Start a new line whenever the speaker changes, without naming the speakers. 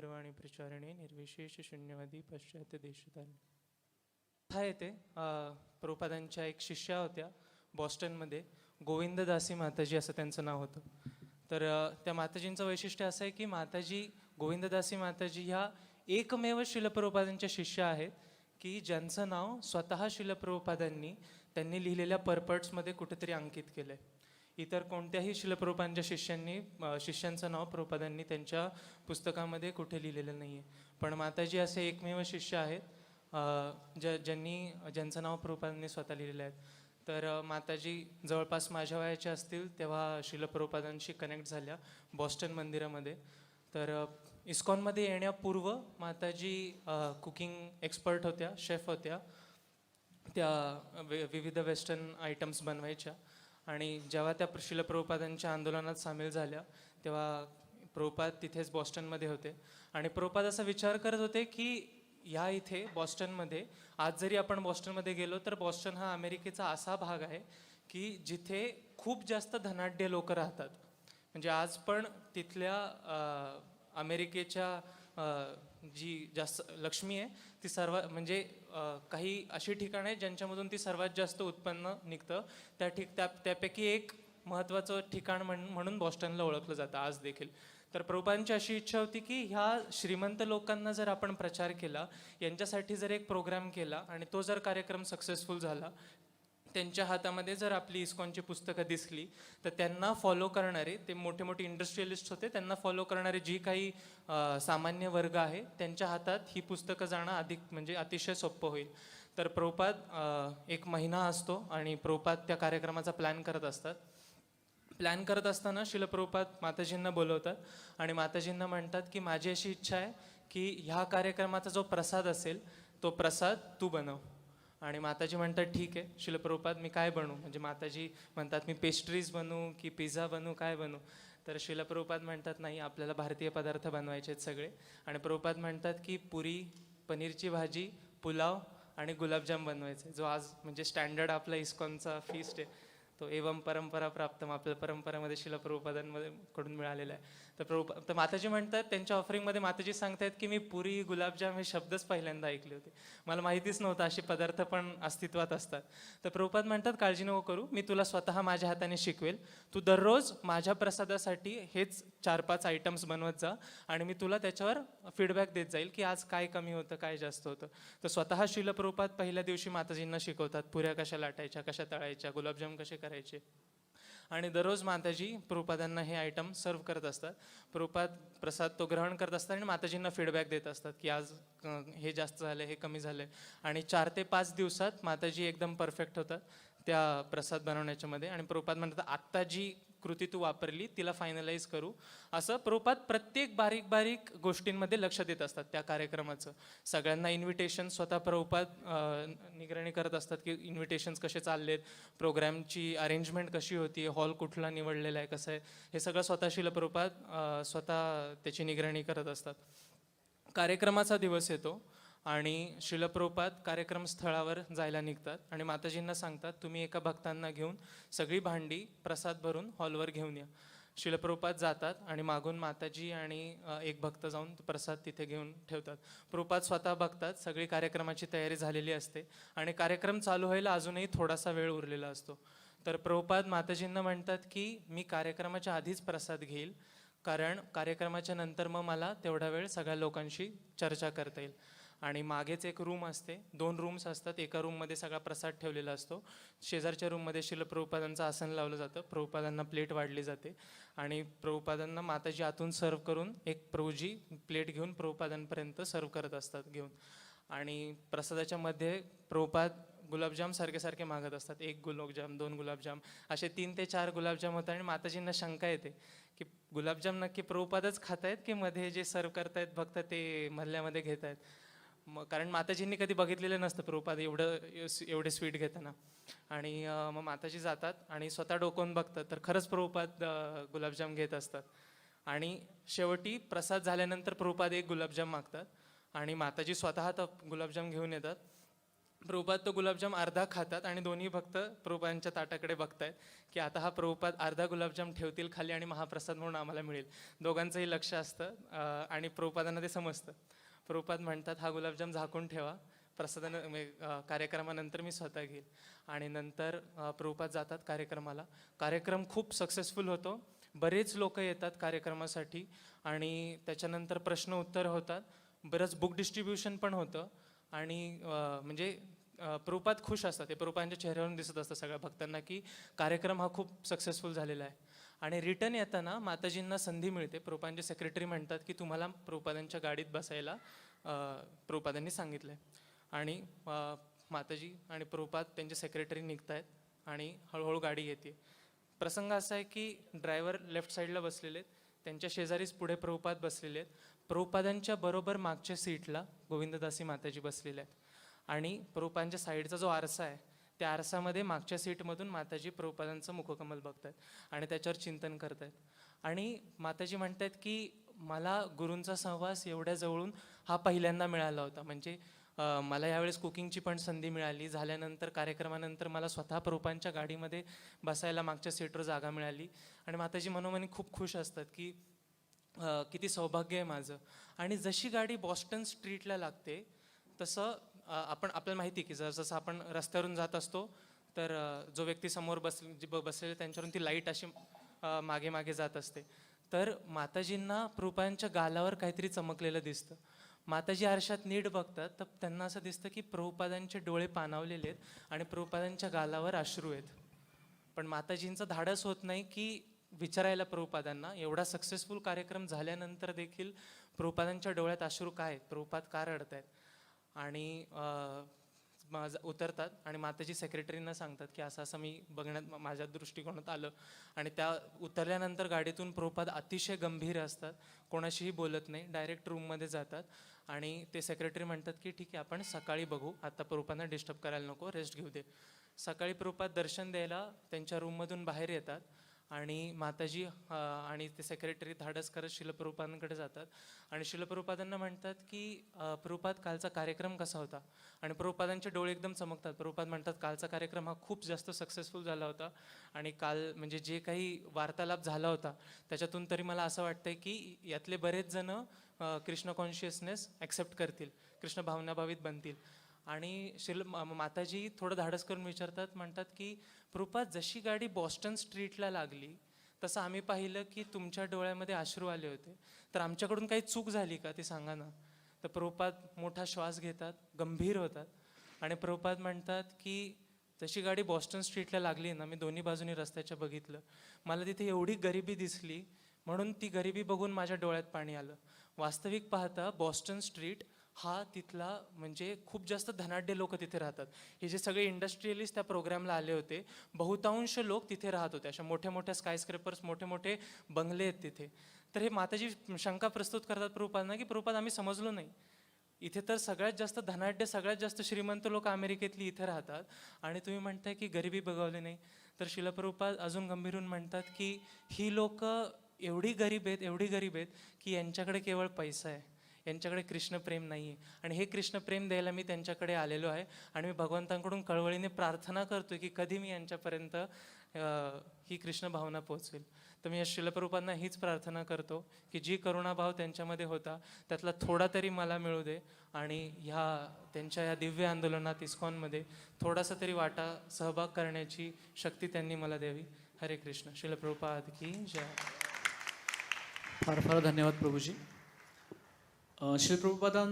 गौरवाणी प्रचारणे निर्विशेष शून्यवादी पाश्चात्य देशधारणे. हा येते प्रभुपादांच्या एक शिष्या होत्या बॉस्टनमध्ये, गोविंददासी माताजी असं त्यांचं नाव होतं. तर त्या माताजींचं वैशिष्ट्य असं आहे की माताजी गोविंददासी माताजी ह्या एकमेव शिलप्रभुपादांच्या शिष्या आहेत की ज्यांचं नाव स्वतः शिलप्रभुपादांनी त्यांनी लिहिलेल्या पर्पट्समध्ये कुठेतरी अंकित केलं आहे. इतर कोणत्याही शिलप्रभुपादांच्या शिष्यांचं नाव प्रभुपादांनी त्यांच्या पुस्तकामध्ये कुठे लिहिलेलं नाही आहे. पण माताजी असे एकमेव शिष्य आहेत ज्यांचं नाव प्रभुपादांनी स्वतः लिहिलेलं आहे. तर माताजी जवळपास माझ्या वयाच्या असतील तेव्हा शिलप्रभुपादांशी कनेक्ट झाल्या बॉस्टन मंदिरामध्ये. तर इस्कॉनमध्ये येण्यापूर्व माताजी कुकिंग एक्सपर्ट होत्या, शेफ होत्या. त्या विविध वेस्टर्न आयटम्स बनवायच्या. आणि जेव्हा त्या शिलप्रभुपादांच्या आंदोलनात सामील झाल्या तेव्हा प्रभुपाद तिथेच बॉस्टनमध्ये होते. आणि प्रभुपाद असा विचार करत होते की या इथे बॉस्टनमध्ये आज जरी आपण बॉस्टनमध्ये गेलो तर बॉस्टन हा अमेरिकेचा असा भाग आहे की जिथे खूप जास्त धनाढ्य लोक राहतात. म्हणजे आज पण तिथल्या अमेरिकेच्या जी जास्त लक्ष्मी आहे ती म्हणजे काही अशी ठिकाणं आहेत ज्यांच्यामधून ती सर्वात जास्त उत्पन्न निघतं. त्यापैकी एक महत्त्वाचं ठिकाण म्हणून बॉस्टनला ओळखलं जातं आज देखील. तर प्रभुपादांची अशी इच्छा होती की ह्या श्रीमंत लोकांना जर आपण प्रचार केला, यांच्यासाठी जर एक प्रोग्राम केला आणि तो जर कार्यक्रम सक्सेसफुल झाला, त्यांच्या हातामध्ये जर आपली इस्कॉनची पुस्तकं दिसली तर त्यांना फॉलो करणारे, ते मोठे मोठे इंडस्ट्रियलिस्ट होते, त्यांना फॉलो करणारे जी काही सामान्य वर्ग आहे त्यांच्या हातात ही पुस्तकं जाणं अतिशय सोपं होईल. तर प्रभुपाद एक महिना असतो आणि प्रभुपाद त्या कार्यक्रमाचा प्लॅन करत असतात. प्लॅन करत असताना शिलप्रभुपाद माताजींना बोलवतात आणि माताजींना म्हणतात की माझी अशी इच्छा आहे की ह्या कार्यक्रमाचा जो प्रसाद असेल तो प्रसाद तू बनव. आणि माताजी म्हणतात ठीक आहे शिलप्रभुपाद, मी काय बनवू? म्हणजे माताजी म्हणतात मी पेस्ट्रीज बनवू की पिझ्झा बनवू, काय बनवू? तर शिलप्रभुपाद म्हणतात नाही, आपल्याला भारतीय पदार्थ बनवायचे आहेत सगळे. आणि प्रभुपाद म्हणतात की पुरी, पनीरची भाजी, पुलाव आणि गुलाबजाम बनवायचे, जो आज म्हणजे स्टँडर्ड आपला इस्कॉनचा फीस्ट आहे तो एवम परंपरा प्राप्तम, आपल्या परंपरामध्ये शिलप्रभुपादांमध्ये कडून मिळालेला आहे. तर माताजी म्हणतात, त्यांच्या ऑफरिंगमध्ये माताजी सांगतायत की मी पुरी, गुलाबजाम हे शब्दच पहिल्यांदा ऐकले होते, मला माहितीच नव्हतं असे पदार्थ पण अस्तित्वात असतात. तर प्रभुपाद म्हणतात काळजी नको करू, मी तुला स्वतः माझ्या हाताने शिकवेल. तू दररोज माझ्या प्रसादासाठी हेच 4-5 आयटम्स बनवत जा आणि मी तुला त्याच्यावर फीडबॅक देत जाईल की आज काय कमी होतं, काय जास्त होतं. तर स्वतः शिलप्रभुपाद पहिल्या दिवशी माताजींना शिकवतात, पुऱ्या कशा लाटायच्या, कशा तळायच्या, गुलाबजाम कसे करायचे. आणि दररोज माताजी प्रभुपादांना हे आयटम सर्व करत असतात. प्रभुपाद प्रसाद तो ग्रहण करत असतात आणि माताजींना फीडबॅक देत असतात की आज हे जास्त झालं, हे कमी झालं. आणि 4 ते 5 दिवसात माताजी एकदम परफेक्ट होतात त्या प्रसाद बनवण्याच्यामध्ये. आणि प्रभुपाद म्हणतात आत्ता जी कृती तू वापरली तिला फायनलाइज करू. असं प्रभुपाद प्रत्येक बारीक बारीक गोष्टींमध्ये लक्ष देत असतात त्या कार्यक्रमाचं. सगळ्यांना इन्व्हिटेशन स्वतः प्रभुपाद निगराणी करत असतात की इन्व्हिटेशन्स कसे चाललेत, प्रोग्रामची अरेंजमेंट कशी होती, हॉल कुठला निवडलेला आहे, कसं आहे, हे सगळं स्वतः शिलप्रभुपाद स्वतः त्याची निगराणी करत असतात. कार्यक्रमाचा दिवस येतो आणि शिलप्रभुपाद कार्यक्रम स्थळावर जायला निघतात आणि माताजींना सांगतात तुम्ही एका भक्तांना घेऊन सगळी भांडी प्रसाद भरून हॉलवर घेऊन या. शिलप्रभुपाद जातात आणि मागून माताजी आणि एक भक्त जाऊन प्रसाद तिथे घेऊन ठेवतात. प्रभुपाद स्वतः बघतात, सगळी कार्यक्रमाची तयारी झालेली असते आणि कार्यक्रम चालू व्हायला अजूनही थोडासा वेळ उरलेला असतो. तर प्रभुपाद माताजींना म्हणतात की मी कार्यक्रमाच्या आधीच प्रसाद घेईल, कारण कार्यक्रमाच्या नंतर मग मला तेवढा वेळ सगळ्या लोकांशी चर्चा करता येईल. आणि मागेच एक रूम असते, 2 रूम्स असतात, एका रूममध्ये सगळा प्रसाद ठेवलेला असतो, शेजारच्या रूममध्ये शिलप्रभुपादांचं आसन लावलं जातं, प्रभुपादांना प्लेट वाढली जाते आणि प्रभुपादांना माताजी आतून सर्व करून एक प्रभूजी प्लेट घेऊन प्रभुपादांपर्यंत सर्व करत असतात घेऊन. आणि प्रसादाच्या मध्ये प्रभुपाद गुलाबजाम सारखे मागत असतात, 1 गुलाबजाम, 2 गुलाबजाम, असे 3 ते 4 गुलाबजाम होतात. आणि माताजींना शंका येते की गुलाबजाम नक्की प्रभुपादच खात आहेत की मध्ये जे सर्व करतायत भक्त ते मधल्यामध्ये घेत आहेत. मग कारण माताजींनी कधी बघितलेलं नसतं प्रभुपाद एवढे स्वीट घेताना. आणि मग माताजी जातात आणि स्वतः डोकावून बघतात तर खरंच प्रभुपाद गुलाबजाम घेत असतात. आणि शेवटी प्रसाद झाल्यानंतर प्रभुपाद 1 गुलाबजाम मागतात आणि माताजी स्वतः गुलाबजाम घेऊन येतात प्रभुपाद तो गुलाबजाम अर्धा खातात आणि दोन्ही भक्त प्रभुपादांच्या ताटाकडे बघतायत की आता हा प्रभुपाद अर्धा गुलाबजाम ठेवतील खाली आणि महाप्रसाद म्हणून आम्हाला मिळेल. दोघांचंही लक्ष असतं आणि प्रभुपादांना ते समजतं. प्रभुपाद म्हणतात हा गुलाबजाम झाकून ठेवा, प्रसादानं कार्यक्रमानंतर मी स्वतः घेईल. आणि नंतर प्रभुपाद जातात कार्यक्रमाला. कार्यक्रम खूप सक्सेसफुल होतो. बरेच लोक येतात कार्यक्रमासाठी आणि त्याच्यानंतर प्रश्न उत्तर होतात. बरंच बुक डिस्ट्रीब्युशन पण होतं आणि म्हणजे प्रभुपाद खुश असतात. ते प्रभुपादांच्या चेहऱ्यावरून दिसत असतं सगळ्या भक्तांना की कार्यक्रम हा खूप सक्सेसफुल झालेला आहे. आणि रिटर्न येताना माताजींना संधी मिळते. प्रभुपादांचे सेक्रेटरी म्हणतात की तुम्हाला प्रभुपादांच्या गाडीत बसायला प्रभुपादांनी सांगितलं आहे. आणि माताजी आणि प्रभुपाद त्यांचे सेक्रेटरी निघत आहेत आणि हळूहळू गाडी येते. प्रसंग असा आहे की ड्रायव्हर लेफ्ट साईडला बसलेले आहेत, त्यांच्या शेजारीच पुढे प्रभुपाद बसलेले आहेत. प्रभुपादांच्या बरोबर मागच्या सीटला गोविंददासी माताजी बसलेल्या आहेत आणि प्रभुपादांच्या साईडचा जो आरसा आहे त्या आरसामध्ये मागच्या सीटमधून माताजी प्रभुपादांचं मुखकमल बघतायत आणि त्याच्यावर चिंतन करतायत. आणि माताजी म्हणतायत की मला गुरूंचा सहवास एवढ्या जवळून हा पहिल्यांदा मिळाला होता. म्हणजे मला यावेळेस कुकिंगची पण संधी मिळाली. झाल्यानंतर कार्यक्रमानंतर मला स्वतः प्रभुपादांच्या गाडीमध्ये बसायला मागच्या सीटवर जागा मिळाली आणि माताजी मनोमनी खूप खुश असतात की किती सौभाग्य आहे माझं. आणि जशी गाडी बॉस्टन स्ट्रीटला लागते तसं आपल्याला माहिती की जसं आपण रस्त्यावरून जात असतो तर जो व्यक्ती समोर बसलेले त्यांच्यावरून ती लाईट अशी मागे मागे जात असते. तर माताजींना प्रभुपादांच्या गालावर काहीतरी चमकलेलं दिसतं. माताजी आरशात नीट बघतात तर त्यांना असं दिसतं की प्रभुपादांचे डोळे पाणावलेले आहेत आणि प्रभुपादांच्या गालावर अश्रू आहेत. पण माताजींचं धाडस होत नाही की विचारायला प्रभुपादांना. एवढा सक्सेसफुल कार्यक्रम झाल्यानंतर देखील प्रभुपादांच्या डोळ्यात अश्रू काय आहेत, प्रभुपाद का रडत आहेत. आणि उतरतात आणि माताजी सेक्रेटरींना सांगतात की असं असं मी बघण्यात माझ्या दृष्टिकोनात आलं. आणि त्या उतरल्यानंतर गाडीतून प्रभुपाद अतिशय गंभीर असतात, कोणाशीही बोलत नाही, डायरेक्ट रूममध्ये जातात. आणि ते सेक्रेटरी म्हणतात की ठीक आहे आपण सकाळी बघू, आता प्रभुपादांना डिस्टर्ब करायला नको, रेस्ट घेऊ दे. सकाळी प्रभुपाद दर्शन द्यायला त्यांच्या रूममधून बाहेर येतात आणि माताजी आणि ते सेक्रेटरी धाडस करत शिलप्रभुपादांकडे जातात आणि शिलप्रभुपादांना म्हणतात की प्रभुपाद कालचा कार्यक्रम कसा होता. आणि प्रभुपादांचे डोळे एकदम चमकतात. प्रभुपाद म्हणतात कालचा कार्यक्रम हा खूप जास्त सक्सेसफुल झाला होता आणि काल म्हणजे जे काही वार्तालाप झाला होता त्याच्यातून तरी मला असं वाटतंय की यातले बरेच जण कृष्ण कॉन्शियसनेस ॲक्सेप्ट करतील, कृष्ण भावनाभावित बनतील. आणि माताजी थोडं धाडस करून विचारतात, म्हणतात की प्रभुपाद जशी गाडी बॉस्टन स्ट्रीटला लागली तसं आम्ही पाहिलं की तुमच्या डोळ्यामध्ये अश्रू आले होते, तर आमच्याकडून काही चूक झाली का ते सांगा ना. तर प्रभुपाद मोठा श्वास घेतात, गंभीर होतात आणि प्रभुपाद म्हणतात की जशी गाडी बॉस्टन स्ट्रीटला लागली ना, मी दोन्ही बाजूनी रस्त्याच्या बघितलं, मला तिथे एवढी गरिबी दिसली म्हणून ती गरिबी बघून माझ्या डोळ्यात पाणी आलं. वास्तविक पाहता बॉस्टन स्ट्रीट हा तिथला म्हणजे खूप जास्त धनाढ्य लोक तिथे राहतात. हे जे सगळे इंडस्ट्रियलिस्ट त्या प्रोग्रामला आले होते, बहुतांश लोक तिथे राहत होते. अशा मोठ्या मोठ्या स्कायस्क्रेपर्स, मोठे मोठे बंगले आहेत तिथे. तर हे माताजी शंका प्रस्तुत करतात प्रभुपादांना की प्रभुपाद आम्ही समजलो नाही, इथे तर सगळ्यात जास्त धनाढ्य, सगळ्यात जास्त श्रीमंत लोक अमेरिकेतली इथे राहतात आणि तुम्ही म्हणताय की गरिबी बघावली नाही. तर शिलप्रभुपाद अजून गंभीर होऊन म्हणतात की ही लोक एवढी गरीब आहेत, एवढी गरीब आहेत की यांच्याकडे केवळ पैसा आहे, यांच्याकडे कृष्णप्रेम नाही आहे. आणि हे कृष्णप्रेम द्यायला मी त्यांच्याकडे आलेलो आहे आणि मी भगवंतांकडून कळवळीने प्रार्थना करतोय की कधी मी यांच्यापर्यंत ही कृष्ण भावना पोहोचवेल. तर मी या शिलप्रभुपादांना हीच प्रार्थना करतो की जी करुणाभाव त्यांच्यामध्ये होता त्यातला थोडा तरी मला मिळू दे आणि त्यांच्या या दिव्य आंदोलनात इस्कॉनमध्ये थोडासा तरी वाटा सहभाग करण्याची शक्ती त्यांनी मला द्यावी. हरे कृष्ण. शिलप्रभुपाद की जय.
फार फार धन्यवाद प्रभूजी. शिलप्रभुपादां